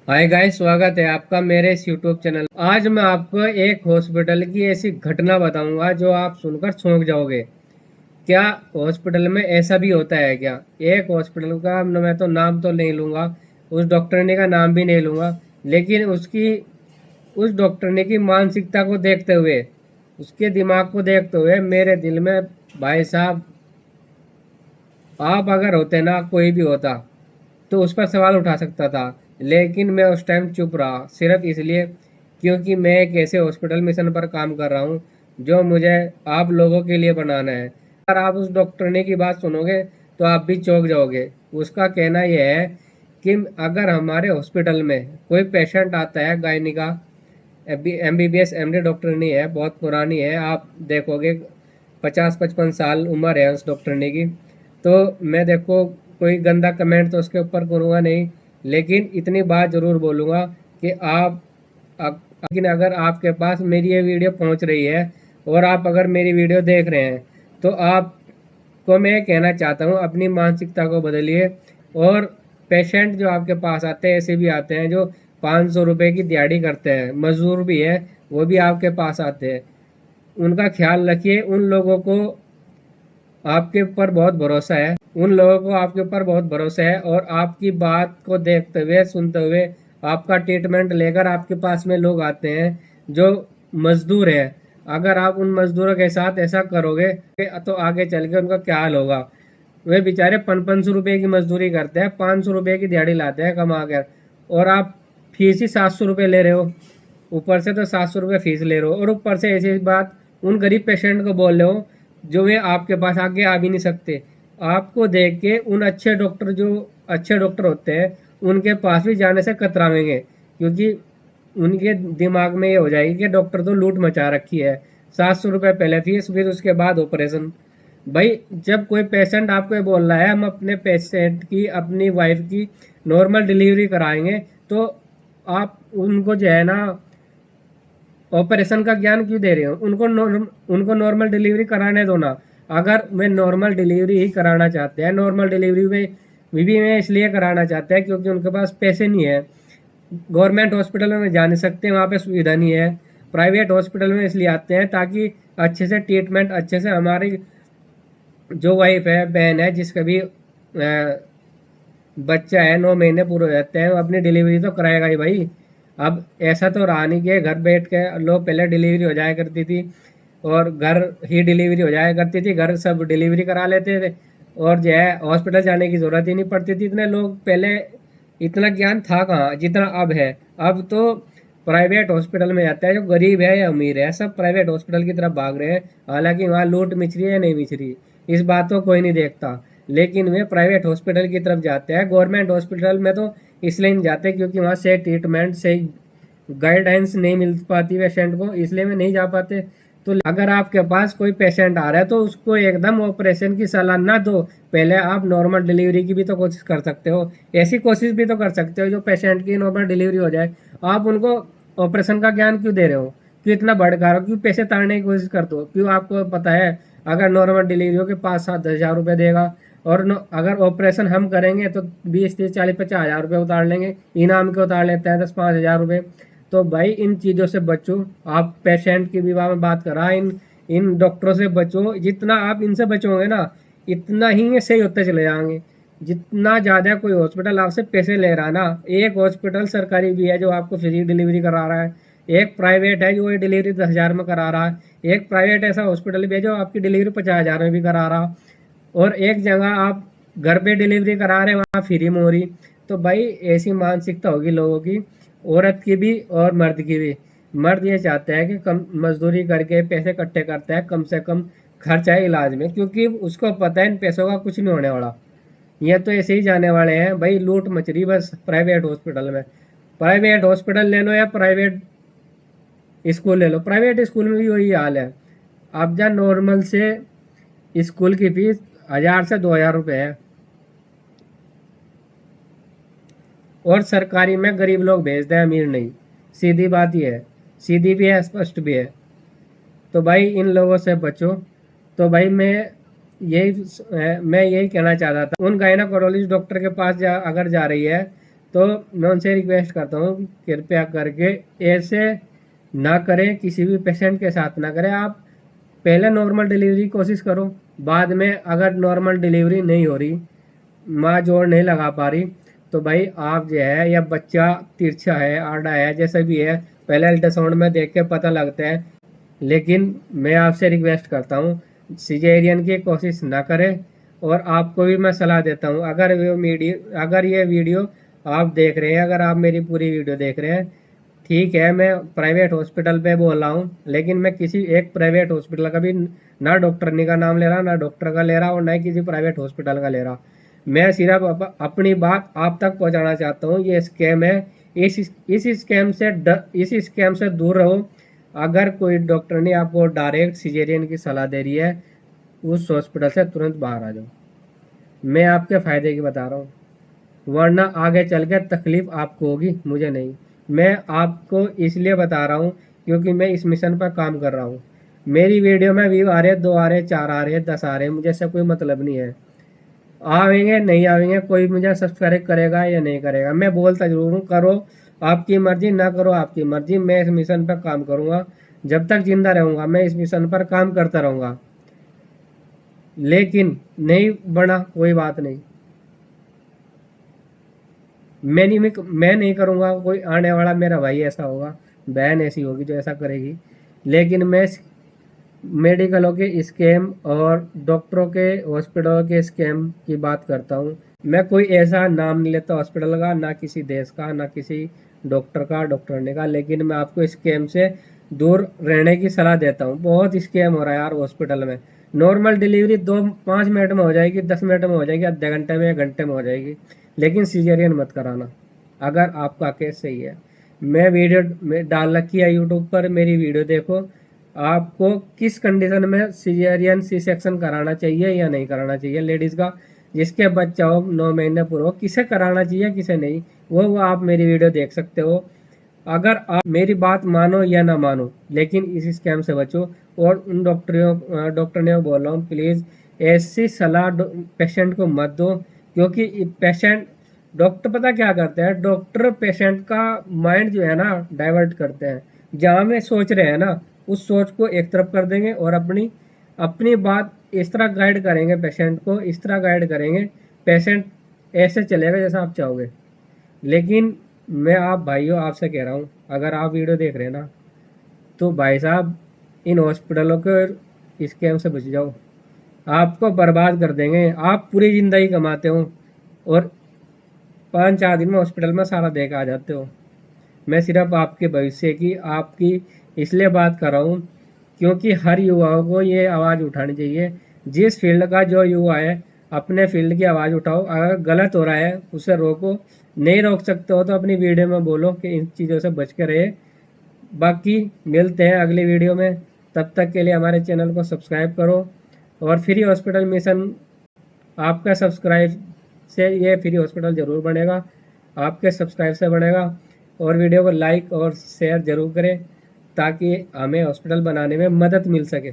Hi guys, स्वागत है आपका मेरे इस यूट्यूब चैनल। आज मैं आपको एक हॉस्पिटल की ऐसी घटना बताऊंगा जो आप सुनकर चौंक जाओगे। क्या हॉस्पिटल में ऐसा भी होता है क्या? एक हॉस्पिटल का मैं तो नाम तो नहीं लूंगा, उस डॉक्टरनी का नाम भी नहीं लूंगा, लेकिन उस डॉक्टरनी की मानसिकता को देखते हुए, उसके दिमाग को देखते हुए मेरे दिल में, भाई साहब, आप अगर होते ना, कोई भी होता तो उस पर सवाल उठा सकता था। लेकिन मैं उस टाइम चुप रहा, सिर्फ इसलिए क्योंकि मैं एक ऐसे हॉस्पिटल मिशन पर काम कर रहा हूँ जो मुझे आप लोगों के लिए बनाना है। अगर आप उस डॉक्टरनी की बात सुनोगे तो आप भी चौंक जाओगे। उसका कहना यह है कि अगर हमारे हॉस्पिटल में कोई पेशेंट आता है, गायनी का, MBBS MD डॉक्टरनी है, बहुत पुरानी है, आप देखोगे 50-55 साल उम्र है उस डॉक्टरनी की। तो मैं देखो, कोई गंदा कमेंट तो उसके ऊपर करूँगा नहीं, लेकिन इतनी बात ज़रूर बोलूँगा कि लेकिन अगर आपके पास मेरी ये वीडियो पहुंच रही है और आप अगर मेरी वीडियो देख रहे हैं तो आपको मैं कहना चाहता हूँ, अपनी मानसिकता को बदलिए। और पेशेंट जो आपके पास आते हैं, ऐसे भी आते हैं जो 500 रुपये की दिहाड़ी करते हैं, मजदूर भी है, वो भी आपके पास आते हैं। उनका ख्याल रखिए। उन लोगों को आपके ऊपर बहुत भरोसा है, उन लोगों को आपके ऊपर बहुत भरोसा है, और आपकी बात को देखते हुए, सुनते हुए, आपका ट्रीटमेंट लेकर आपके पास में लोग आते हैं जो मजदूर है। अगर आप उन मजदूरों के साथ ऐसा करोगे तो आगे चल के उनका क्या हाल होगा। वे बेचारे 500 रुपये की मजदूरी करते हैं, 500 रुपये की दिहाड़ी लाते हैं कमा कर, और आप फीस ही 700 रुपये ले रहे हो। ऊपर से तो 700 रुपये फीस ले रहे हो, और ऊपर से ऐसी बात उन गरीब पेशेंट को बोल रहे हो जो वे आपके पास आगे आ भी नहीं सकते। आपको देख के उन अच्छे डॉक्टर होते हैं, उनके पास भी जाने से कतराएंगे, क्योंकि उनके दिमाग में ये हो जाएगी कि डॉक्टर तो लूट मचा रखी है। 700 रुपये पहले फीस, फिर उसके बाद ऑपरेशन। भाई, जब कोई पेशेंट आपको ये बोल रहा है हम अपने पेशेंट की, अपनी वाइफ की नॉर्मल डिलीवरी कराएंगे, तो आप उनको जो है ना, ऑपरेशन का ज्ञान क्यों दे रहे हो? उनको नॉर्मल डिलीवरी कराने दो ना। अगर वे नॉर्मल डिलीवरी ही कराना चाहते हैं, नॉर्मल डिलीवरी में इसलिए कराना चाहते हैं क्योंकि उनके पास पैसे नहीं है, गवर्नमेंट हॉस्पिटल में जा नहीं सकते, वहाँ पे सुविधा नहीं है। प्राइवेट हॉस्पिटल में इसलिए आते हैं ताकि अच्छे से ट्रीटमेंट, अच्छे से हमारी जो वाइफ है, बहन है, जिसका भी बच्चा है, 9 महीने पूरे हो जाते हैं, वो अपनी डिलीवरी तो कराएगा ही भाई। अब ऐसा तो रहा नहीं कि घर बैठ के लोग, पहले डिलीवरी हो जाया करती थी और घर ही डिलीवरी हो जाया करती थी, घर सब डिलीवरी करा लेते थे, और जो है हॉस्पिटल जाने की ज़रूरत ही नहीं पड़ती थी। इतने लोग पहले, इतना ज्ञान था कहाँ जितना अब है। अब तो प्राइवेट हॉस्पिटल में जाता है, जो गरीब है या अमीर है, सब प्राइवेट हॉस्पिटल की तरफ भाग रहे हैं। हालांकि वहाँ लूट मिच रही है, नहीं मिच रही, इस बात को कोई नहीं देखता, लेकिन वे प्राइवेट हॉस्पिटल की तरफ जाते हैं। गवर्नमेंट हॉस्पिटल में तो इसलिए नहीं जाते क्योंकि वहाँ से ट्रीटमेंट, से गाइडेंस नहीं मिल पाती पेशेंट को, इसलिए में नहीं जा पाते। तो अगर आपके पास कोई पेशेंट आ रहा है तो उसको एकदम ऑपरेशन की सलाह ना दो, पहले आप नॉर्मल डिलीवरी की भी तो कोशिश कर सकते हो। ऐसी कोशिश भी तो कर सकते हो जो पेशेंट की नॉर्मल डिलीवरी हो जाए। आप उनको ऑपरेशन का ज्ञान क्यों दे रहे हो? क्यों इतना भड़का रहे हो? क्यों पैसे ताड़ने की कोशिश करते हो? क्यों? आपको पता है अगर नॉर्मल डिलीवरी हो के 5-7 हज़ार रुपये देगा, और अगर ऑपरेशन हम करेंगे तो 20-30-40-50 हज़ार रुपये उतार लेंगे, इनाम के उतार लेते हैं 10-5 हज़ार रुपये। तो भाई, इन चीज़ों से बचो। आप पेशेंट की विवाह में बात करा, इन इन डॉक्टरों से बचो। जितना आप इनसे बचोगे ना, इतना ही ये सही होते चले जाएंगे। जितना ज़्यादा कोई हॉस्पिटल आपसे पैसे ले रहा है ना, एक हॉस्पिटल सरकारी भी है जो आपको फ्री डिलीवरी करा रहा है, एक प्राइवेट है जो ये डिलीवरी 10 हज़ार में करा रहा है, एक प्राइवेट ऐसा हॉस्पिटल भी है जो आपकी डिलीवरी 50 हज़ार में भी करा रहा, और एक जगह आप घर पे डिलीवरी करा रहे हैं, वहाँ फ्री में हो रही। तो भाई, ऐसी मानसिकता होगी लोगों की, औरत की भी और मर्द की भी। मर्द ये चाहता है कि कम मजदूरी करके पैसे इकट्ठे करता है, कम से कम खर्चा है इलाज में, क्योंकि उसको पता है इन पैसों का कुछ नहीं होने वाला, ये तो ऐसे ही जाने वाले हैं। भाई, लूट मच रही बस प्राइवेट हॉस्पिटल में। प्राइवेट हॉस्पिटल ले लो या प्राइवेट स्कूल ले लो, प्राइवेट स्कूल में भी वही हाल है। अब जहाँ नॉर्मल से स्कूल की फीस 1,000 से 2,000 रुपये है, और सरकारी में गरीब लोग भेजते हैं, अमीर नहीं। सीधी बात ये है, सीधी भी है, स्पष्ट भी है। तो भाई, इन लोगों से बचो। तो भाई, मैं यही कहना चाहता था, उन गायनाकोलॉजिस्ट डॉक्टर के पास अगर जा रही है तो मैं उनसे रिक्वेस्ट करता हूँ कृपया करके ऐसे ना करें, किसी भी पेशेंट के साथ ना करें। आप पहले नॉर्मल डिलीवरी की कोशिश करो, बाद में अगर नॉर्मल डिलीवरी नहीं हो रही, माँ जोड़ नहीं लगा पा रही, तो भाई आप जो है, या बच्चा तिरछा है, आड़ा है, जैसा भी है, पहले अल्ट्रासाउंड में देख के पता लगता है। लेकिन मैं आपसे रिक्वेस्ट करता हूँ सिजेरियन की कोशिश ना करें। और आपको भी मैं सलाह देता हूँ, अगर ये वीडियो आप देख रहे हैं, अगर आप मेरी पूरी वीडियो देख रहे हैं, ठीक है, मैं प्राइवेट हॉस्पिटल पे बोल रहा हूँ, लेकिन मैं किसी एक प्राइवेट हॉस्पिटल का भी ना डॉक्टरनी का नाम ले रहा, ना डॉक्टर का ले रहा, और ना ही किसी प्राइवेट हॉस्पिटल का ले रहा। मैं सिर्फ अपनी बात आप तक पहुँचाना चाहता हूँ। ये स्कैम है, इस स्कैम से दूर रहो। अगर कोई डॉक्टर ने आपको डायरेक्ट सिजेरियन की सलाह दे रही है, उस हॉस्पिटल से तुरंत बाहर आ जाओ। मैं आपके फ़ायदे की बता रहा हूँ, वरना आगे चल के तकलीफ आपको होगी, मुझे नहीं। मैं आपको इसलिए बता रहा हूँ क्योंकि मैं इस मिशन पर काम कर रहा हूँ। मेरी वीडियो में व्यू आ रहे हैं, 2 आ रहे हैं, 4 आ रहे हैं, 10 आ रहे हैं, मुझे इससे कोई मतलब नहीं है। आवेंगे नहीं आवेंगे, कोई मुझे सब्सक्राइब करेगा या नहीं करेगा, मैं बोलता जरूर हूँ, करो आपकी मर्जी, ना करो आपकी मर्जी। मैं इस मिशन पर काम करूँगा, जब तक जिंदा रहूँगा मैं इस मिशन पर काम करता रहूँगा। लेकिन नहीं बना, कोई बात नहीं, मैं नहीं करूँगा। कोई आने वाला मेरा भाई ऐसा होगा, बहन ऐसी होगी जो ऐसा करेगी। लेकिन मैं मेडिकलों के स्कैम और डॉक्टरों के, हॉस्पिटलों के स्कैम की बात करता हूँ। मैं कोई ऐसा नाम नहीं लेता हॉस्पिटल का, ना किसी देश का, ना किसी डॉक्टर का, डॉक्टरने का, लेकिन मैं आपको स्कैम से दूर रहने की सलाह देता हूँ। बहुत स्कैम हो रहा है यार हॉस्पिटल में। नॉर्मल डिलीवरी 5 मिनट में हो जाएगी, 10 मिनट में हो जाएगी, आधे घंटे में, 1 घंटे में हो जाएगी, लेकिन सीजरियन मत कराना अगर आपका केस सही है। मैं वीडियो में डाल रखी है यूट्यूब पर, मेरी वीडियो देखो। आपको किस कंडीशन में सीजरियन सी सेक्शन कराना चाहिए या नहीं कराना चाहिए, लेडीज़ का जिसके बच्चा हो, 9 महीने पूरे हो, किसे कराना चाहिए किसे नहीं, वो आप मेरी वीडियो देख सकते हो। अगर आप मेरी बात मानो या ना मानो, लेकिन इस स्कैम से बचो। और उन डॉक्टर ने बोल रहा हूँ, प्लीज़ ऐसी सलाह पेशेंट को मत दो, क्योंकि पेशेंट, डॉक्टर पता क्या करते हैं, डॉक्टर पेशेंट का माइंड जो है ना डाइवर्ट करते हैं। जहाँ में सोच रहे हैं ना, उस सोच को एक तरफ कर देंगे और अपनी अपनी बात इस तरह गाइड करेंगे, पेशेंट को इस तरह गाइड करेंगे, पेशेंट ऐसे चलेगा जैसा आप चाहोगे। लेकिन मैं आप भाइयों आपसे कह रहा हूँ, अगर आप वीडियो देख रहे हैं ना, तो भाई साहब इन हॉस्पिटलों के स्कैम से बच जाओ। आपको बर्बाद कर देंगे। आप पूरी ज़िंदगी कमाते हो और 5-4 दिन में हॉस्पिटल में सारा दे के आ जाते हो। मैं सिर्फ आपके भविष्य की, आपकी इसलिए बात कर रहा हूँ क्योंकि हर युवाओं को ये आवाज़ उठानी चाहिए। जिस फील्ड का जो युवा है, अपने फील्ड की आवाज़ उठाओ। अगर गलत हो रहा है उसे रोको, नहीं रोक सकते हो तो अपनी वीडियो में बोलो कि इन चीज़ों से बच के रहे। बाकी मिलते हैं अगली वीडियो में, तब तक के लिए हमारे चैनल को सब्सक्राइब करो। और फ्री हॉस्पिटल मिशन, आपका सब्सक्राइब से ये फ्री हॉस्पिटल ज़रूर बनेगा, आपके सब्सक्राइब से बनेगा। और वीडियो को लाइक और शेयर ज़रूर करें ताकि हमें हॉस्पिटल बनाने में मदद मिल सके।